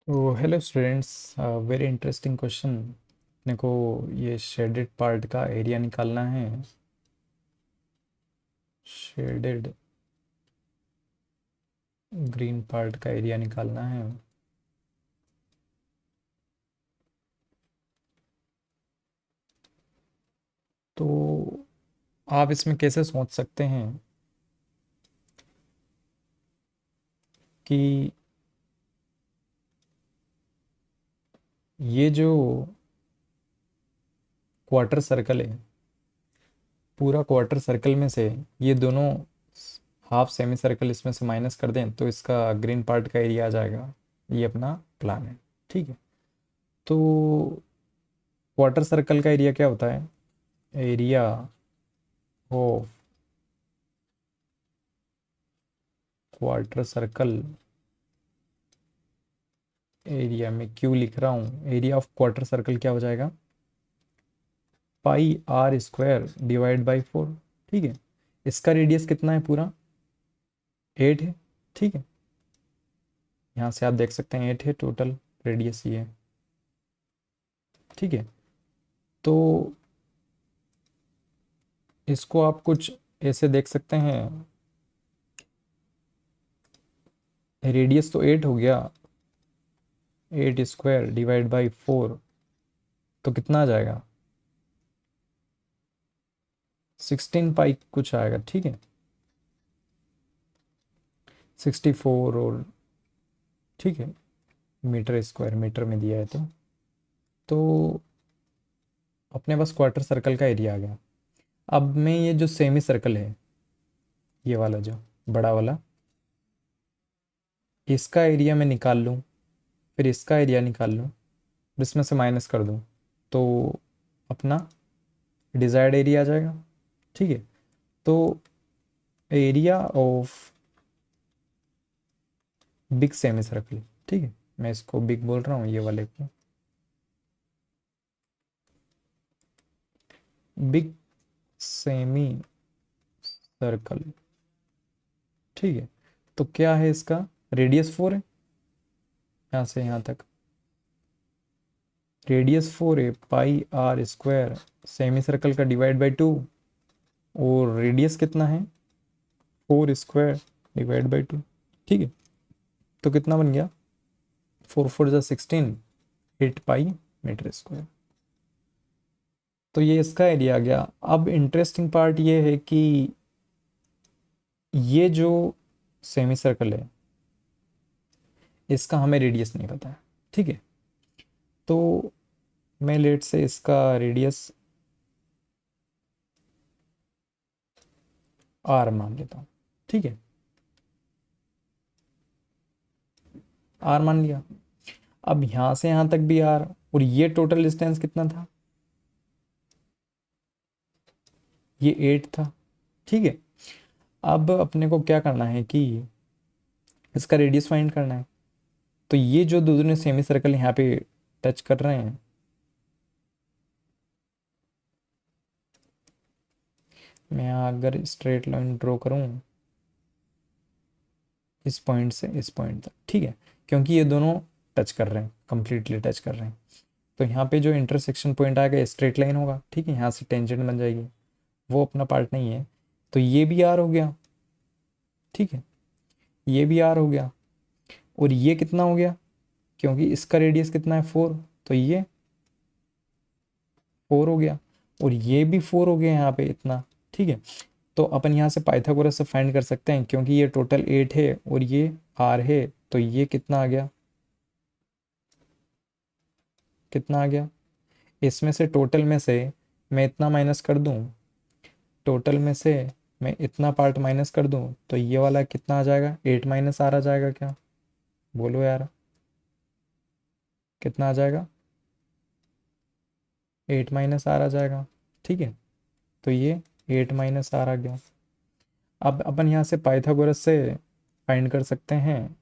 तो hello students, very interesting question. अपने को ये शेडेड पार्ट का एरिया निकालना है। शेडेड ग्रीन पार्ट का एरिया निकालना है। तो आप इसमें कैसे सोच सकते हैं कि ये जो क्वार्टर सर्कल है, पूरा क्वार्टर सर्कल में से ये दोनों हाफ सेमी सर्कल इसमें से माइनस कर दें तो इसका ग्रीन पार्ट का एरिया आ जाएगा। ये अपना प्लान है। ठीक है। तो क्वार्टर सर्कल का एरिया क्या होता है? Area of quarter circle, area में क्यों लिख रहा हूँ, एरिया ऑफ क्वार्टर सर्कल क्या हो जाएगा? पाई आर स्क्वायर डिवाइड बाई 4। ठीक है। इसका रेडियस कितना है? पूरा 8 है। ठीक है। यहाँ से आप देख सकते हैं 8 है टोटल रेडियस ये है। ठीक है। तो इसको आप कुछ ऐसे देख सकते हैं, रेडियस तो 8 हो गया, 8 स्क्वायर डिवाइड बाई 4 तो कितना आ जाएगा? 16 पाई कुछ आएगा। ठीक है। 64 और ठीक है, मीटर स्क्वायर मीटर में दिया है तो अपने पास क्वार्टर सर्कल का एरिया आ गया। अब मैं ये जो सेमी सर्कल है, ये वाला जो बड़ा वाला, इसका एरिया मैं निकाल लूँ, फिर इसका एरिया निकाल लूँ, फिर इसमें से माइनस कर दूँ तो अपना डिजायर्ड एरिया आ जाएगा। ठीक है। तो area of big semi circle, ठीक है, मैं इसको बिग बोल रहा हूँ ये वाले को, बिग सेमी सर्कल। ठीक है। तो क्या है इसका रेडियस 4 है, यहाँ से यहाँ तक रेडियस 4 है, पाई आर स्क्वायर सेमी सर्कल का डिवाइड बाई 2, और रेडियस कितना है? 4 स्क्वायर डिवाइड बाई 2। ठीक है। तो कितना बन गया? 4 4 जा 16, 8 पाई मीटर स्क्वायर। तो ये इसका एरिया आ गया। अब इंटरेस्टिंग पार्ट ये है कि ये जो सेमी सर्कल है इसका हमें रेडियस नहीं पता है। ठीक है। तो मैं लेट से इसका रेडियस आर मान लेता हूँ। ठीक है। आर मान लिया। अब यहां से यहां तक भी आर, और ये टोटल डिस्टेंस कितना था? ये 8 था। ठीक है। अब अपने को क्या करना है कि इसका रेडियस फाइंड करना है। तो ये जो दोनों सेमी सर्कल यहाँ पे टच कर रहे हैं, मैं अगर स्ट्रेट लाइन ड्रॉ करूँ इस पॉइंट से इस पॉइंट तक, ठीक है, क्योंकि ये दोनों टच कर रहे हैं, कंप्लीटली टच कर रहे हैं, तो यहाँ पे जो इंटरसेक्शन पॉइंट आएगा स्ट्रेट लाइन होगा। ठीक है। यहाँ से टेंजेंट बन जाएगी, वो अपना पार्ट नहीं है। तो ये भी आर हो गया। ठीक है। ये भी आर हो गया। और ये कितना हो गया? क्योंकि इसका रेडियस कितना है? 4, तो ये 4 हो गया, और ये भी 4 हो गया यहाँ पे इतना। ठीक है। तो अपन यहाँ से पाइथागोरस से फाइंड कर सकते हैं, क्योंकि ये टोटल 8 है और ये आर है, तो ये कितना आ गया? कितना आ गया? इसमें से टोटल में से मैं इतना माइनस कर दूं, टोटल में से मैं इतना पार्ट माइनस कर दूं तो ये वाला कितना आ जाएगा? 8 माइनस आर आ जाएगा क्या? बोलो यार, कितना आ जाएगा? 8 माइनस आर आ जाएगा। ठीक है। तो ये 8 माइनस आर आ गया। अब अपन यहाँ से पाइथागोरस से फाइंड कर सकते हैं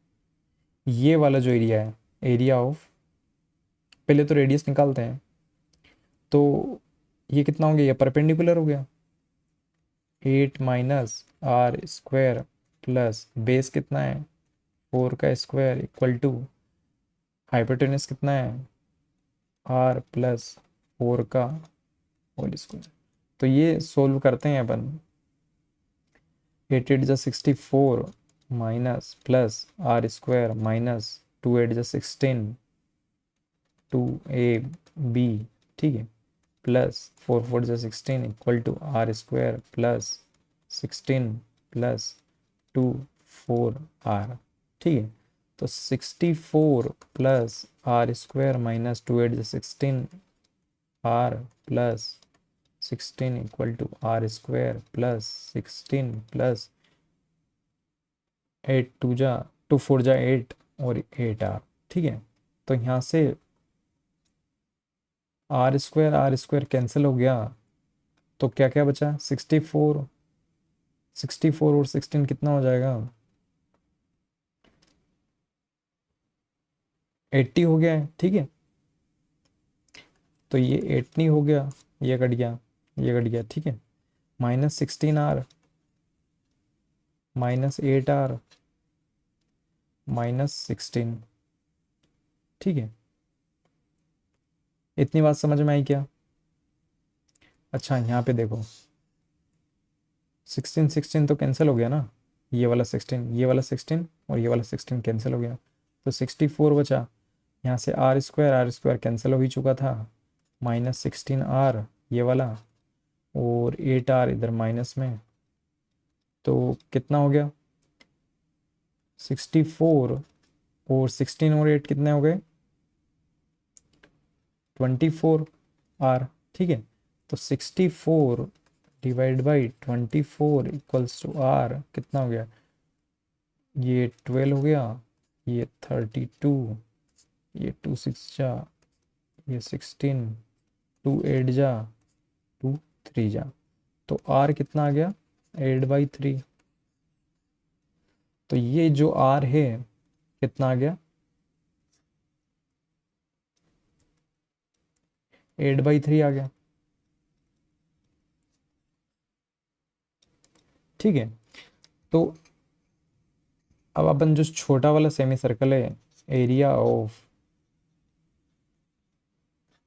ये वाला जो एरिया है, एरिया ऑफ, पहले तो रेडियस निकालते हैं। तो ये कितना हो गया? ये परपेंडिकुलर हो गया, 8 minus r square plus base कितना है? 4 का स्क्वायर इक्वल टू हाइपोटेनस कितना है, r प्लस 4 का होल स्क्वायर। तो ये सोल्व करते हैं अपन। 8 8 जा 64 minus plus r square minus 2 8 जा 16 2ab, ठीक है, प्लस 4 4 जा 16 equal to r square plus 16 plus 2 4 r, ठीक है। तो 64 प्लस आर स्क्वायर माइनस 2 8 जा 16 r plus 16 equal to r square plus 16 plus 8 2 4 जा 8 और 8 आर, ठीक है। तो यहाँ से आर स्क्वायर कैंसिल हो गया, तो क्या क्या बचा, 64 64 और 16 कितना हो जाएगा, 80 हो गया है, ठीक है। तो ये 80 हो गया, ये कट गया, ये कट गया, ठीक है। Minus 16 r minus 8 r minus 16, ठीक है। इतनी बात समझ में आई क्या? अच्छा यहाँ पे देखो 16 16 तो कैंसिल हो गया ना, ये वाला 16 ये वाला 16 और ये वाला 16 कैंसिल हो गया, तो 64 बचा। यहाँ से आर स्क्वायर कैंसिल हो ही चुका था, माइनस 16 आर ये वाला और 8 आर इधर माइनस में, तो कितना हो गया 64 और 16 और 8 कितने हो गए 24 आर, ठीक है। तो 64 divide by 24 equals to r कितना हो गया, ये 12 हो गया, ये 32, ये 2 6 जा, ये 16, 2 8 जा, 2 3 जा, तो आर कितना आ गया 8/3। तो ये जो आर है कितना आ गया 8/3 आ गया, ठीक है। तो अब अपन जो छोटा वाला सेमी सर्कल है, area of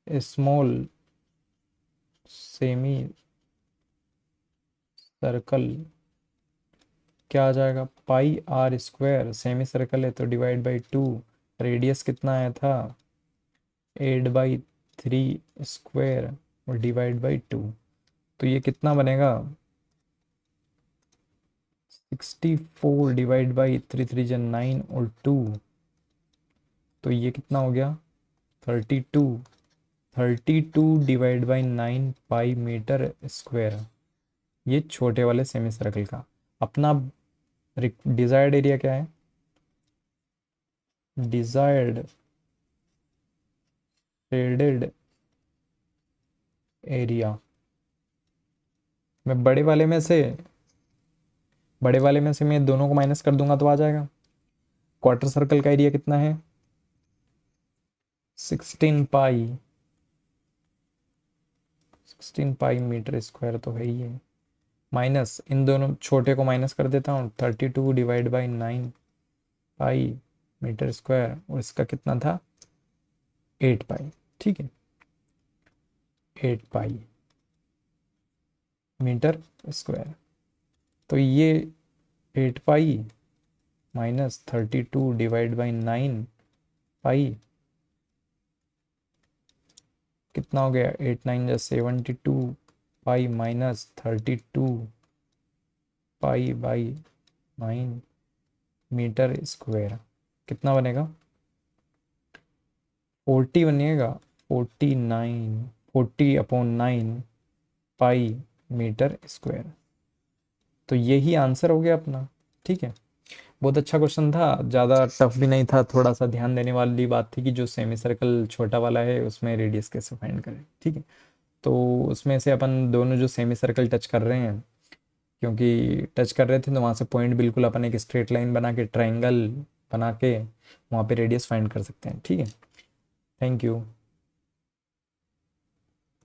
small semi circle क्या आ जाएगा, पाई आर स्क्वायर, सेमी सर्कल है तो डिवाइड बाई 2, रेडियस कितना आया था 8/3 स्क्वायर और डिवाइड बाई 2, तो ये कितना बनेगा 64 डिवाइड बाई 3 3 जा 9 और 2, तो ये कितना हो गया 32, 32 divide by 9 pi metre square, ये छोटे वाले सेमी सर्कल का। अपना डिजायर्ड एरिया क्या है, डिजायर्ड शेडेड एरिया, मैं बड़े वाले में से मैं दोनों को माइनस कर दूंगा तो आ जाएगा। क्वार्टर सर्कल का एरिया कितना है 16 पाई मीटर स्क्वायर तो है ही है, माइनस इन दोनों छोटे को माइनस कर देता हूँ 32 divide by 9 pi metre square और इसका कितना था 8 पाई, ठीक है, 8 पाई मीटर स्क्वायर। तो ये 8 pi minus 32 divide by 9 pi कितना हो गया 8 9 जा 72 pi minus 32 pi by 9 metre square कितना बनेगा 40 बनेगा, 49 40/9 पाई मीटर स्क्वायर। तो यही आंसर हो गया अपना, ठीक है। बहुत अच्छा क्वेश्चन था, ज़्यादा टफ भी नहीं था, थोड़ा सा ध्यान देने वाली बात थी कि जो सेमी सर्कल छोटा वाला है उसमें रेडियस कैसे फाइंड करें, ठीक है। तो उसमें से अपन दोनों जो सेमी सर्कल टच कर रहे हैं, क्योंकि टच कर रहे थे तो वहाँ से पॉइंट बिल्कुल अपन एक स्ट्रेट लाइन बना के ट्राइंगल बना के वहाँ पे रेडियस फाइंड कर सकते हैं, ठीक है। Thank you.